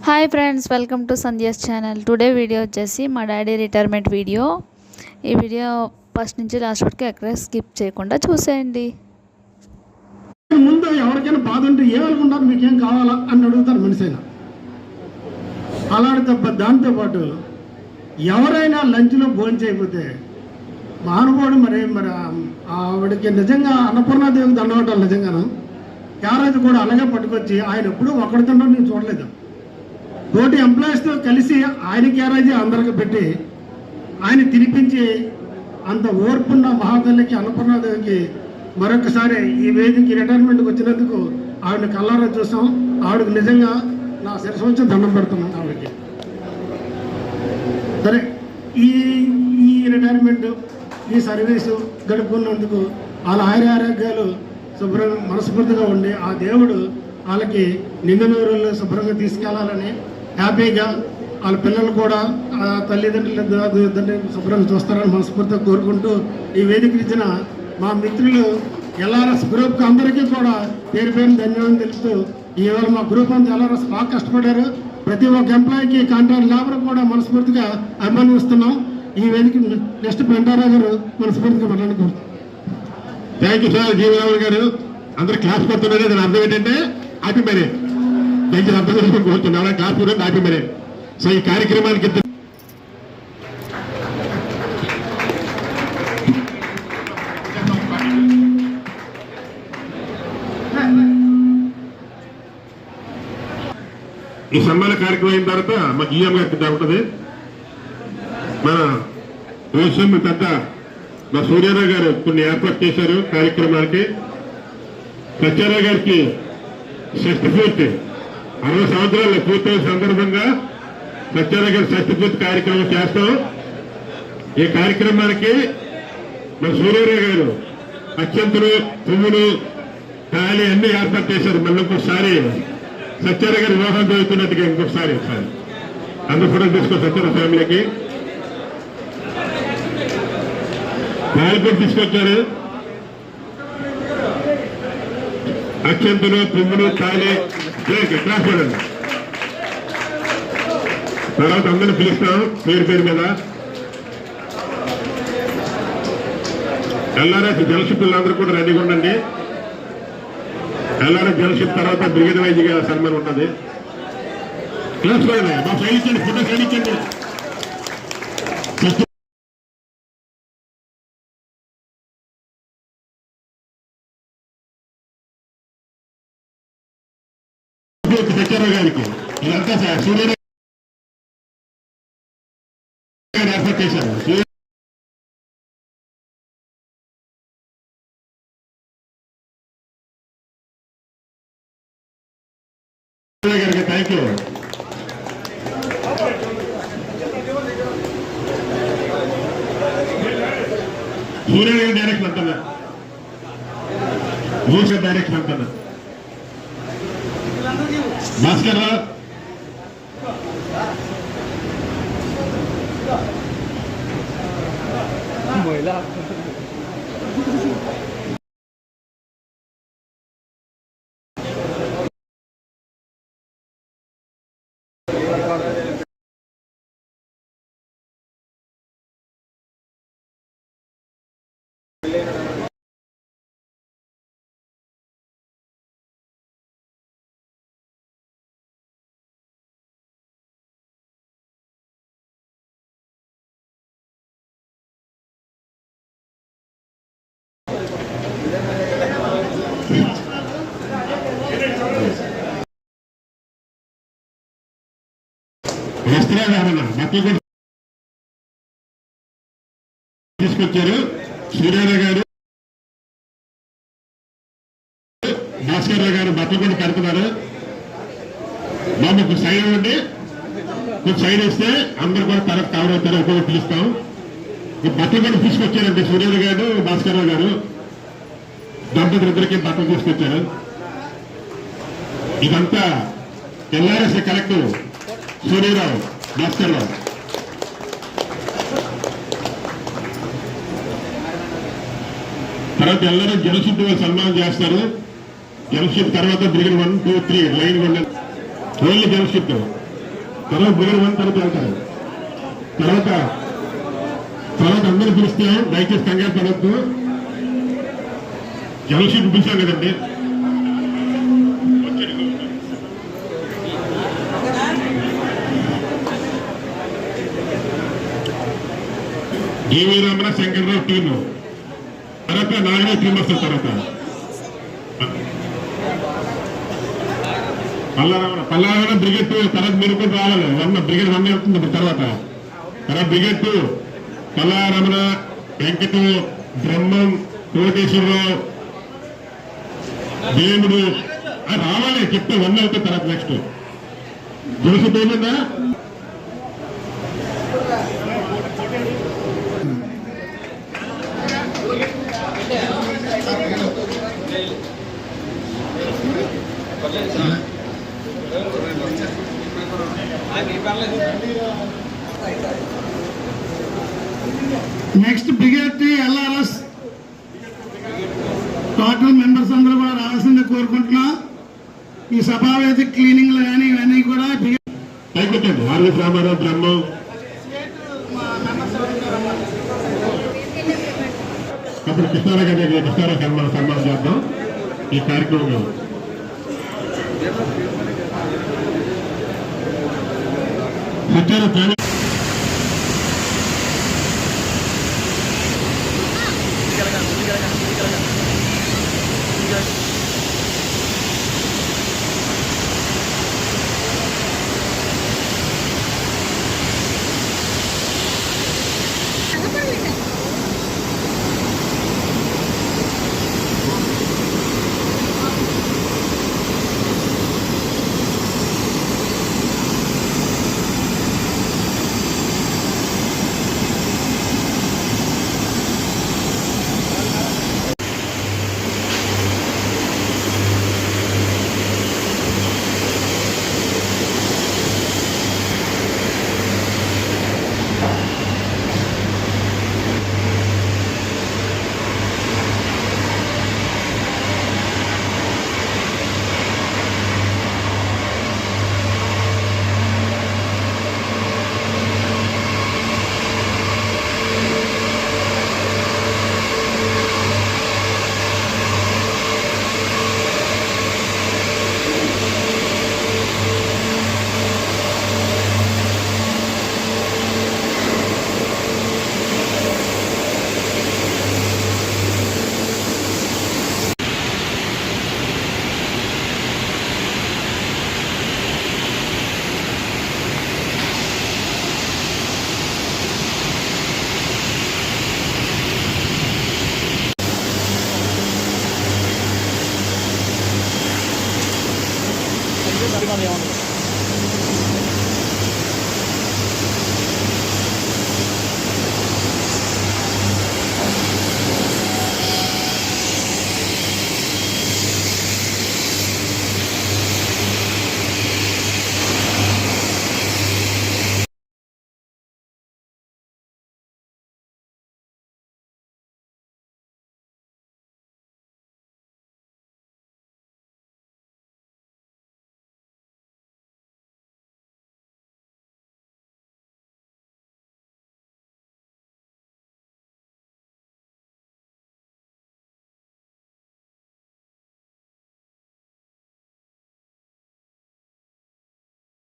Hi friends, welcome to Sandhya's channel. Today video వచ్చేసి మా daddy retirement video. ఈ video first నుంచి లాస్ట్ వరకు ఎక్కడ స్కిప్ చేయకుండా చూసేయండి. ముందు ఎవరికైనా బాధ ఉంటే ఏమనుకుంటారు, మీకేం కావాలా అని అడుగుతారు మనిషి అయినా. అలాంటి తప్ప దాంతోపాటు ఎవరైనా లంచ్లో భోజనం చేయకపోతే మహానుభావుడు మరి ఆవిడకి నిజంగా అన్నపూర్ణాదేవికి దండవటాలు నిజంగాను. క్యారేజ్ కూడా అలాగే పట్టుకొచ్చి ఆయన ఎప్పుడూ ఒక్కడి తినడం నేను చూడలేదు. తోటి ఎంప్లాయీస్తో కలిసి ఆయన క్యారేజీ అందరికి పెట్టి ఆయన తినిపించి అంత ఓర్పున్న మహాతల్లికి అన్నపూర్ణాదేవికి మరొకసారి ఈ వేదికకి రిటైర్మెంట్కి వచ్చినందుకు ఆవిడని కళ్ళారా చూసాం. ఆవిడకి నిజంగా నా శిరస్సు వచ్చి దండం పెడుతున్నాను ఆవిడకి. సరే, ఈ రిటైర్మెంట్ ఈ సర్వీసు గడుపుకున్నందుకు వాళ్ళ ఆరోగ్యాలు శుభ్రంగా మనస్ఫూర్తిగా ఉండి ఆ దేవుడు వాళ్ళకి నిండు నూరులు శుభ్రంగా తీసుకెళ్లాలని హ్యాపీగా వాళ్ళ పిల్లలు కూడా తల్లిదండ్రులు శుభ్రంగా చూస్తారని మనస్ఫూర్తిగా కోరుకుంటూ ఈ వేదికలు ఇచ్చిన మా మిత్రులు ఎల్ఆర్ఎస్ గ్రూప్కి అందరికీ కూడా పేరు పేరు ధన్యవాదాలు తెలుపుతూ ఇవాళ మా గ్రూప్ అంతా ఎల్ఆర్ఎస్ బాగా కష్టపడారు. ప్రతి ఒక్క ఎంప్లాయీకి కాంట్రాక్ట్ లేబర్ కూడా మనస్ఫూర్తిగా అభిమానిస్తున్నాం. ఈ వేదిక నెక్స్ట్ పెంటారా గారు మనస్ఫూర్తిగా మాట్లాడుకోరు. Thank you sir. జీవరావు గారు అందరు క్లాస్ కొడుతున్నారు. దాని అర్థం ఏంటంటే హ్యాపీ మ్యారేజ్. దయచేసి అర్థం చేసుకుని కోరుతున్నాను. క్లాస్ కూడా హ్యాపీ మ్యారేజ్. సో ఈ కార్యక్రమానికి ఈ సన్మాన కార్యక్రమం అయిన తర్వాత మా జిఎం గారికి ఉంటుంది. మన వ్యవసాయం పెద్ద మా సూర్యారావు గారు కొన్ని ఏర్పాటు చేశారు కార్యక్రమానికి. సత్యారావు గారికి షష్టి పూర్తి 60 సంవత్సరాలు పూర్తయిన సందర్భంగా సత్యారావు గారి షష్టి పూర్తి కార్యక్రమం చేస్తాం. ఈ కార్యక్రమానికి మన సూర్యారావు గారు అత్యంతలు పువ్వులు ఖాళీ అన్ని ఏర్పాటు చేశారు. మళ్ళీ ఇంకొకసారి సత్యారావు గారి వివాహం జరుగుతున్నట్టుగా ఇంకొకసారి అందరూ ఫోటో తీసుకో సత్యారావు ఫ్యామిలీకి కూడా తీసుకొచ్చారు. అత్యంతలు పువ్వులు ఖాళీ క్లాస్ చూడండి. తర్వాత అందరిని పిలుస్తాం పేరు పేరు మీద. ఎల్ఆర్ఎస్ జలషిప్ అందరూ కూడా రెడీగా ఉండండి. ఎల్ఆర్ఎస్ జలషిప్ తర్వాత బ్రిగేడ్ వైద్యగా సన్మానం ఉంటుంది. క్లాస్ చూడండి. మా సైడ్ ఇచ్చండి, ఫోటో సైడ్ ఇచ్చండి. సత్యారావు గారికి ఇదంతా సూర్యారావు గారు ఏర్పాటు చేశారు. గారికి థ్యాంక్ యూ. సూర్యారావు గారి డైరెక్షన్ అంటున్నా, భూషణ్ డైరెక్షన్ అంటున్నా. భాస్కర్ రావు బట్టలు కూడా తీసుకొచ్చారు. సూర్యారావు గారు భాస్కర్ రావు గారు బట్టలు కూడా కడుతున్నారు. బాబు సైడ్ ఇవ్వండి, కొంచెం సైడ్ ఇస్తే అందరు కూడా తరకు కవర్ అవుతారు. ఒక్కొక్కటి పిలుస్తాం. బట్టలు కూడా తీసుకొచ్చారండి సూర్యారావు గారు భాస్కర్ రావు గారు. దంపతులిద్దరికి బట్టలు తీసుకొచ్చారు. ఇదంతా ఎల్ఆర్ఎస్ కలెక్టర్ సూర్యరావు భాస్కర్ రావు. తర్వాత ಎಲ್ಲರೂ జలశుద్ధి సన్మానం చేస్తారు. జలశుద్ధి తర్వాత బ్రిగేడ్ 1, 2, 3 లైన్ ఓన్లీ జలశుద్ధి తర్వాత బ్రిగేడ్ 1 తర్వాత వెళ్తారు. తర్వాత అందరూ పిలిస్తే దయచేసి కంగారు పడద్దు. జనరల్ షీట్ పిలిచాం కదండి. జీవీ రమణ శంకర్రావు టీము, తర్వాత నాగరాజ్ టీం వస్తారు. తర్వాత పల్లారమణ బ్రిగేడ్ 2 తర్వాత మీరు కూడా రావాలి. బ్రిగేడ్ 1 వెళ్తుంది. తర్వాత బ్రిగేడ్ 2 పల్లారమణ, వెంకట, బ్రహ్మం, కోటేశ్వరరావు, దేవుడు రావాలి. చెప్తే 1 అవుతుంది. తర్వాత నెక్స్ట్ జోసి పోయిందా. Next brigade 3 LRS total members అందరూ కూడా రావాల్సిందే కోరుకుంటున్నా. ఈ సభావేదిక క్లీనింగ్లు కానీ ఇవన్నీ కూడా పైకొచ్చండి. ఆర్వి రామారావు, బ్రహ్మం, అప్పుడు కృష్ణారావు సన్మానం చేద్దాం ఈ కార్యక్రమంలో. Gracias.